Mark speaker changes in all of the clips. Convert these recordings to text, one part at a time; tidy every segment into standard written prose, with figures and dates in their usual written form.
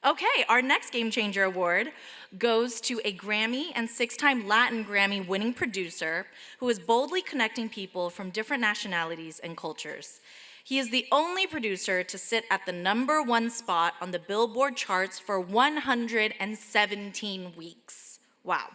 Speaker 1: Okay, our next Game Changer Award goes to a Grammy and 6-time Latin Grammy-winning producer who is boldly connecting people from different nationalities and cultures. He is the only producer to sit at the #1 spot on the Billboard charts for 117 weeks. Wow.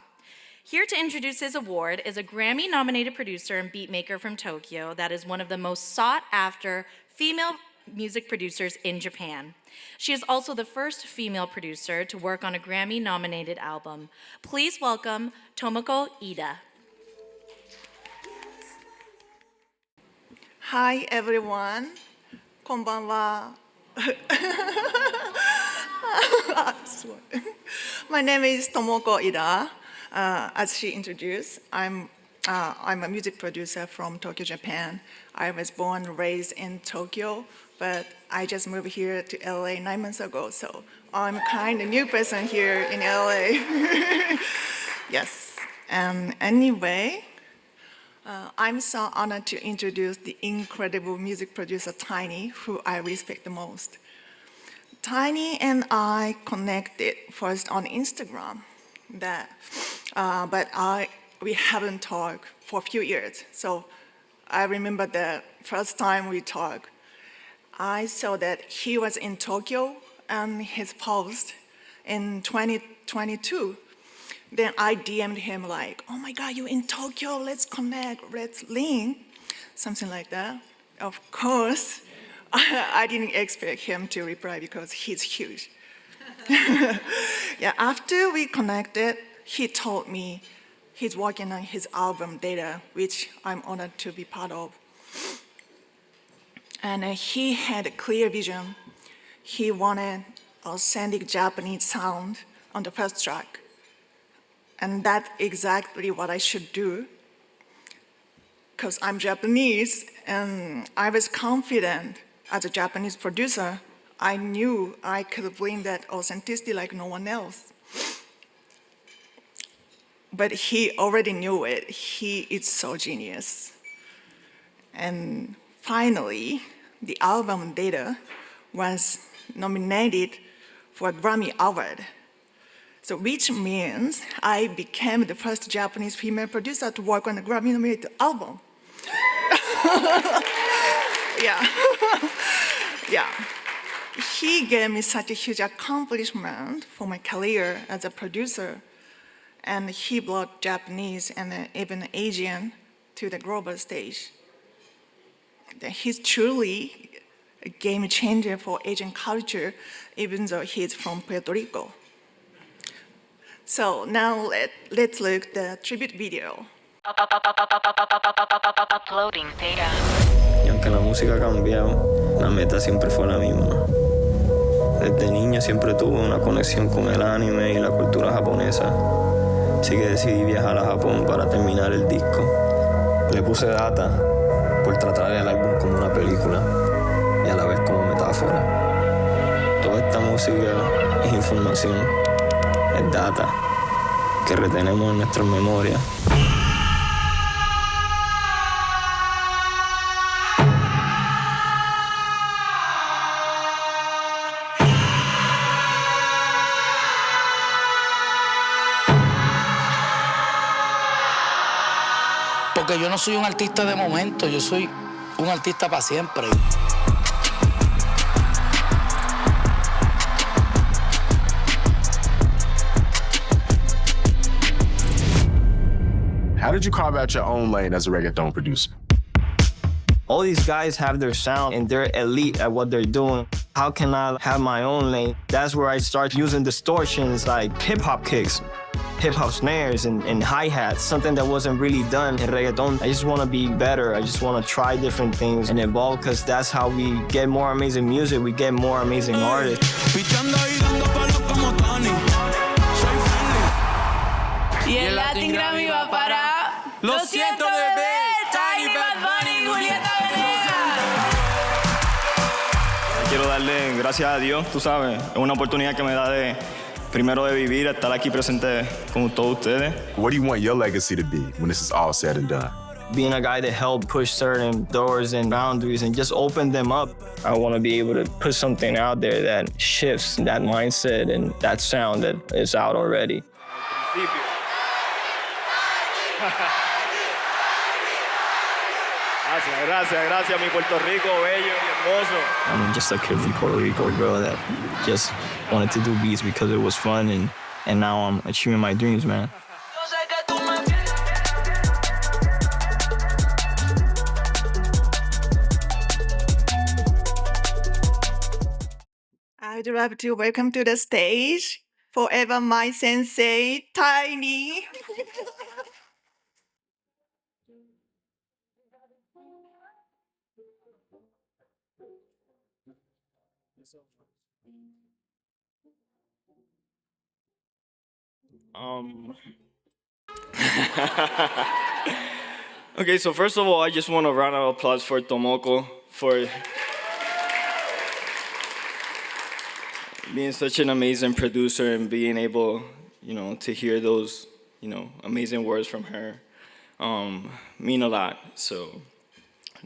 Speaker 1: Here to introduce his award is a Grammy-nominated producer and beatmaker from Tokyo that is one of the most sought-after female music producers in Japan. She is also the first female producer to work on a Grammy-nominated album. Please welcome Tomoko Ida.
Speaker 2: Hi everyone. こんばんは. My name is Tomoko Ida. As she introduced, I'm a music producer from Tokyo, Japan. I was born and raised in Tokyo, but I just moved here to LA 9 months ago, so I'm kind of new person here in LA. Yes, anyway, I'm so honored to introduce the incredible music producer Tainy, who I respect the most. Tainy and I connected first on Instagram, but we haven't talked for a few years. So I remember the first time we talked, I saw that he was in Tokyo and his post in 2022. Then I DM'd him like, oh my God, you're in Tokyo, let's connect, let's link, something like that. Of course, I didn't expect him to reply because he's huge. Yeah, after we connected, he told me he's working on his album Data, which I'm honored to be part of. And he had a clear vision. He wanted authentic Japanese sound on the first track. And that's exactly what I should do, because I'm Japanese, and I was confident as a Japanese producer. I knew I could bring that authenticity like no one else. But he already knew it. He is so genius. And finally, the album Data was nominated for a Grammy Award. So which means I became the first Japanese female producer to work on a Grammy-nominated album. Yeah. Yeah. He gave me such a huge accomplishment for my career as a producer, and he brought Japanese and even Asian to the global stage. He's truly a game changer for Asian culture, even though he's from Puerto Rico. So now let's look at the tribute video.
Speaker 3: Uploading data. Y aunque la música ha cambiado, la meta siempre fue la misma. Desde niño siempre tuve una conexión con el anime y la cultura japonesa, así que decidí viajar a Japón para terminar el disco. Le puse data por tratar el álbum como una película y a la vez como metáfora. Toda esta música es información, es data que retenemos en nuestras memorias.
Speaker 4: Porque yo no soy un artista de momento, yo soy un artista para siempre.
Speaker 5: How did you carve out your own lane as a reggaeton producer?
Speaker 3: All these guys have their sound and they're elite at what they're doing. How can I have my own lane? That's where I start using distortions like hip-hop kicks, hip-hop snares and hi-hats, something that wasn't really done in reggaeton. I just want to be better. I just want to try different things and evolve, because that's how we get more amazing music, we get more amazing artists.
Speaker 6: Y el Latin Grammy va para... ¡Lo siento, bebé! ¡Tainy, Bad Bunny, Julieta Venegas!
Speaker 3: Quiero darle gracias a Dios, tú sabes, es una oportunidad que me da de, primero de vivir, estar aquí presente con todos ustedes.
Speaker 5: What do you want your legacy to be when this is all said and done?
Speaker 3: being a guy that helped push certain doors and boundaries and just open them up. I want to be able to put something out there that shifts that mindset and that sound that is out already.
Speaker 7: Gracias, mi Puerto Rico, bello y hermoso.
Speaker 3: I'm just a kid from Puerto Rico, bro, that just wanted to do beats because it was fun, and now I'm achieving my dreams, man.
Speaker 2: I'd love to welcome to the stage forever my sensei, Tainy.
Speaker 7: Okay, so first of all, I just want a round of applause for Tomoko for being such an amazing producer and being able, to hear those, amazing words from her mean a lot. So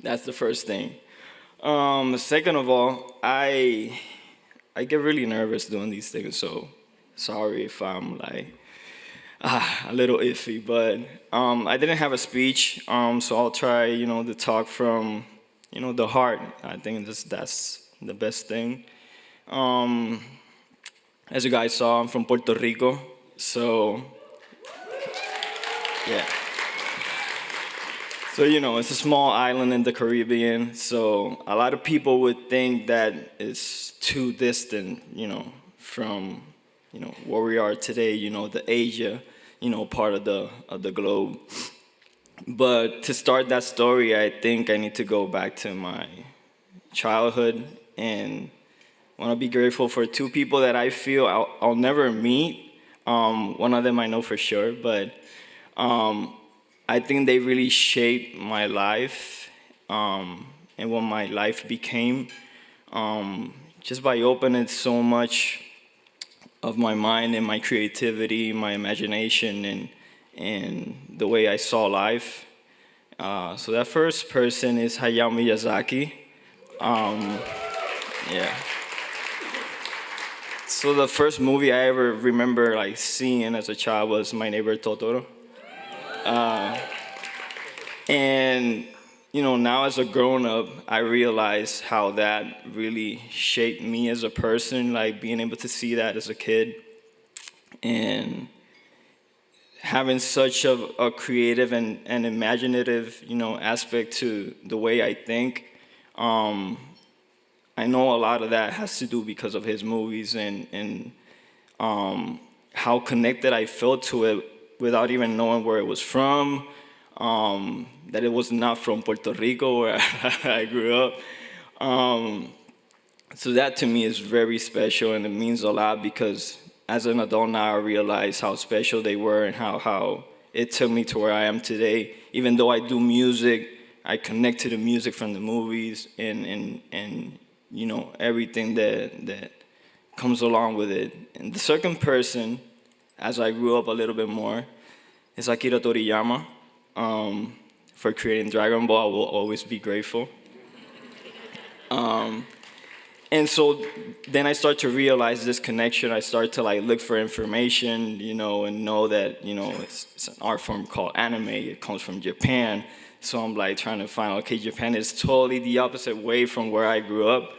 Speaker 7: that's the first thing. Second of all, I get really nervous doing these things, so sorry if I'm like a little iffy, but I didn't have a speech, so I'll try, to talk from, the heart. I think that's the best thing. As you guys saw, I'm from Puerto Rico, so yeah. So, it's a small island in the Caribbean, so a lot of people would think that it's too distant, from, where we are today, the Asia, part of the globe. But to start that story, I think I need to go back to my childhood, and I want to be grateful for two people that I feel I'll never meet. One of them I know for sure, but I think they really shaped my life and what my life became, just by opening so much of my mind and my creativity, my imagination, and the way I saw life. So that first person is Hayao Miyazaki. Yeah. So the first movie I ever remember seeing as a child was My Neighbor Totoro. And now as a grown-up, I realize how that really shaped me as a person, being able to see that as a kid. And having such a creative and imaginative, aspect to the way I think. I know a lot of that has to do because of his movies and how connected I felt to it without even knowing where it was from, that it was not from Puerto Rico where I grew up. So that to me is very special, and it means a lot because as an adult now I realize how special they were and how it took me to where I am today. Even though I do music, I connect to the music from the movies and everything that comes along with it. And the second person, as I grew up a little bit more, is Akira Toriyama. For creating Dragon Ball, I will always be grateful. And so then I start to realize this connection. I start to look for information, and know that, it's an art form called anime. It comes from Japan. So I'm trying to find, okay, Japan is totally the opposite way from where I grew up.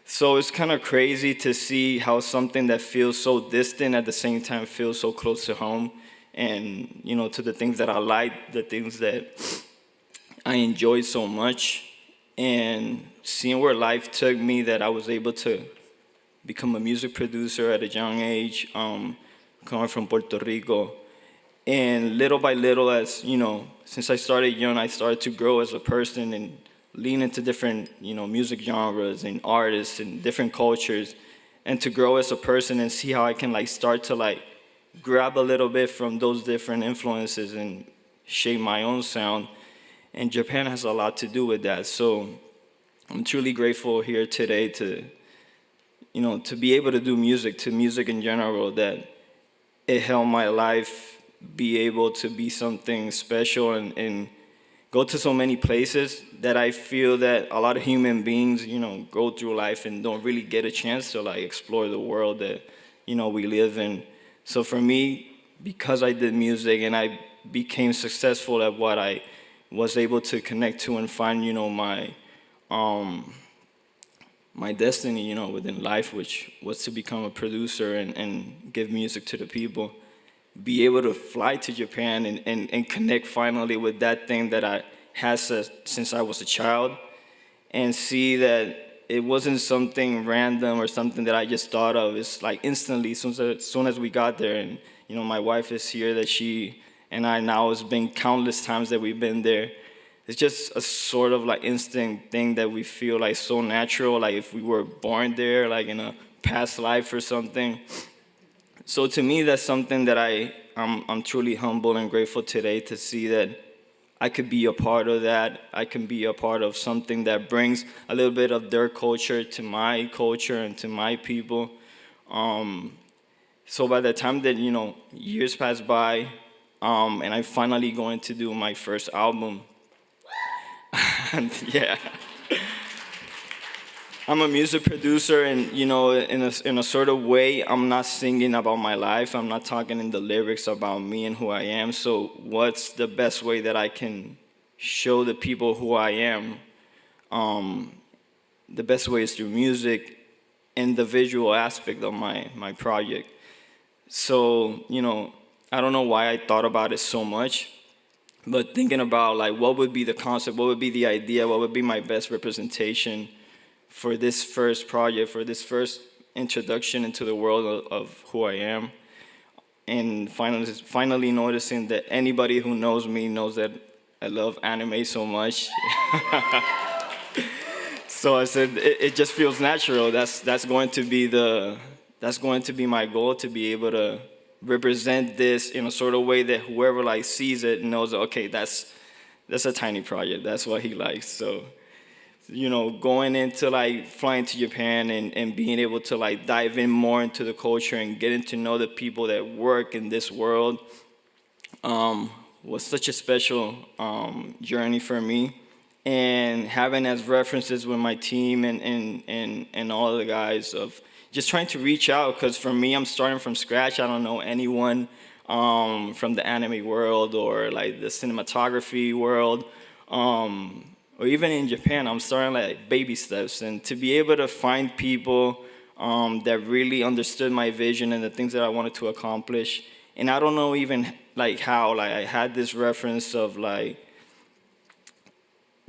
Speaker 7: So it's kind of crazy to see how something that feels so distant at the same time feels so close to home, and to the things that I like, the things that I enjoyed so much, and seeing where life took me, that I was able to become a music producer at a young age, coming from Puerto Rico. And little by little, as since I started young, I started to grow as a person and lean into different music genres and artists and different cultures, and to grow as a person and see how I can start to grab a little bit from those different influences and shape my own sound. And Japan has a lot to do with that. So I'm truly grateful here today to be able to do music, to music in general, that it helped my life be able to be something special and go to so many places that I feel that a lot of human beings, go through life and don't really get a chance to like explore the world that, we live in. So for me, because I did music and I became successful at what I was able to connect to and find, my destiny, within life, which was to become a producer and give music to the people, be able to fly to Japan and connect finally with that thing that I had since I was a child, and see that it wasn't something random or something that I just thought of. It's like instantly, as soon as we got there, and my wife is here, that she and I now, it's been countless times that we've been there. It's just a sort of like instinct thing that we feel like so natural, like if we were born there, like in a past life or something. So to me, that's something that I'm truly humble and grateful today to see that I could be a part of that. I can be a part of something that brings a little bit of their culture to my culture and to my people. So by the time that, years pass by, and I finally going to do my first album, and yeah, I'm a music producer, and in a sort of way, I'm not singing about my life. I'm not talking in the lyrics about me and who I am. So what's the best way that I can show the people who I am? The best way is through music and the visual aspect of my project. So I don't know why I thought about it so much, but thinking about like what would be the concept, what would be the idea, what would be my best representation for this first project, for this first introduction into the world of who I am, and finally noticing that anybody who knows me knows that I love anime so much. So I said it just feels natural. That's going to be my goal, to be able to represent this in a sort of way that whoever like sees it knows, okay, that's a Tainy project. That's what he likes. So, going into like flying to Japan and being able to like dive in more into the culture and getting to know the people that work in this world was such a special journey for me. And having as references with my team and all of the guys of just trying to reach out, because for me, I'm starting from scratch. I don't know anyone from the anime world or like the cinematography world, or even in Japan. I'm starting like baby steps, and to be able to find people that really understood my vision and the things that I wanted to accomplish. And I don't know even like how, like I had this reference of like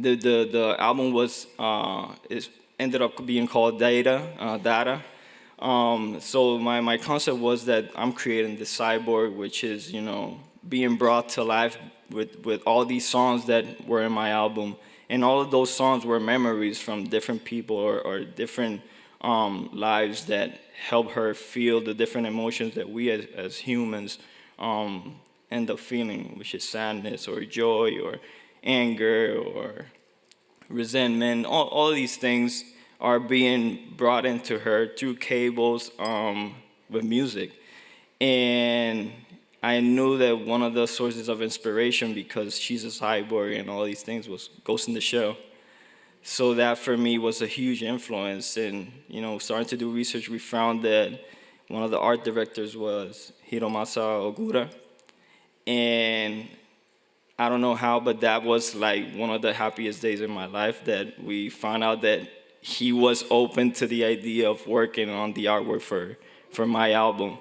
Speaker 7: the album ended up being called Data. So my concept was that I'm creating the cyborg, which is, being brought to life with all these songs that were in my album. And all of those songs were memories from different people or different lives that help her feel the different emotions that we as humans end up feeling, which is sadness or joy or anger or resentment. All of these things are being brought into her through cables with music. And I knew that one of the sources of inspiration, because she's a cyborg and all these things, was Ghost in the Shell. So that for me was a huge influence. And, starting to do research, we found that one of the art directors was Hiromasa Ogura. And I don't know how, but that was like one of the happiest days in my life, that we found out that he was open to the idea of working on the artwork for my album.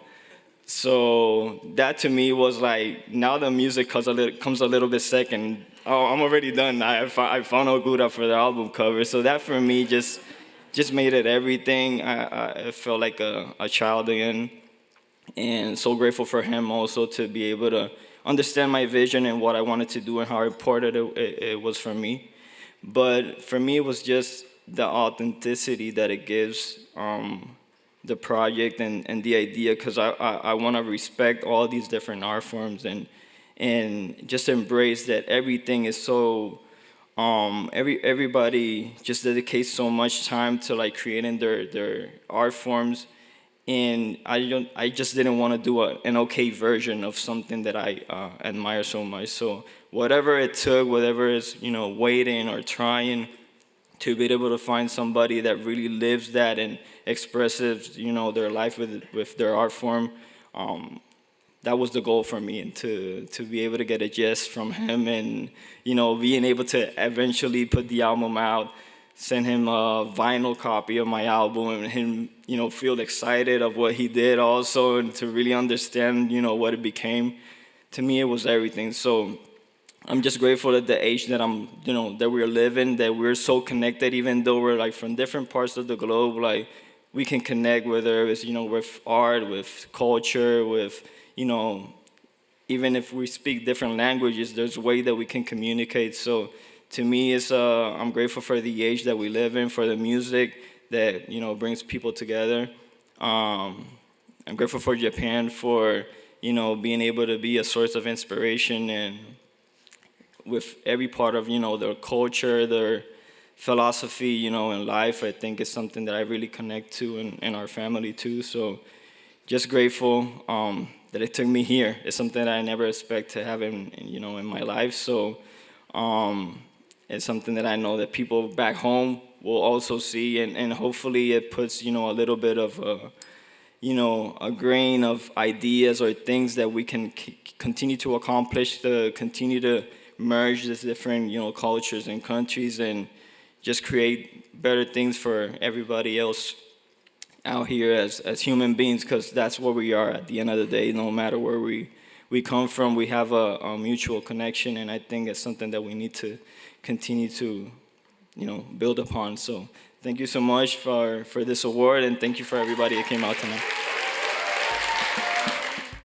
Speaker 7: So that to me was like, now the music comes a little bit second. Oh, I'm already done. I found Ogura for the album cover. So that for me just made it everything. I felt like a child again. And so grateful for him also to be able to understand my vision and what I wanted to do and how important it was for me. But for me, it was just the authenticity that it gives the project and the idea, because I want to respect all these different art forms and just embrace that everything is so, everybody just dedicates so much time to like creating their art forms. and I just didn't want to do an okay version of something that I admire so much. So whatever it took, whatever is waiting or trying to be able to find somebody that really lives that and expresses their life with their art form. That was the goal for me, and to be able to get a gist from him, and being able to eventually put the album out, send him a vinyl copy of my album, and him feel excited of what he did also, and to really understand what it became. To me, it was everything. So I'm just grateful at the age that that we're living, that we're so connected, even though we're like from different parts of the globe. Like we can connect, whether it's with art, with culture, with even if we speak different languages, there's a way that we can communicate. So to me, I'm grateful for the age that we live in, for the music that brings people together. I'm grateful for Japan for being able to be a source of inspiration, and with every part of their culture, their philosophy, in life. I think it's something that I really connect to in our family too. So just grateful that it took me here. It's something that I never expect to have in my life. So it's something that I know that people back home will also see, and hopefully it puts a little bit of a grain of ideas or things that we can continue to accomplish, to continue to merge these different cultures and countries, and just create better things for everybody else out here as human beings, because that's what we are at the end of the day. No matter where we come from, we have a mutual connection, and I think it's something that we need to continue to build upon. So thank you so much for this award, and thank you for everybody that came out tonight.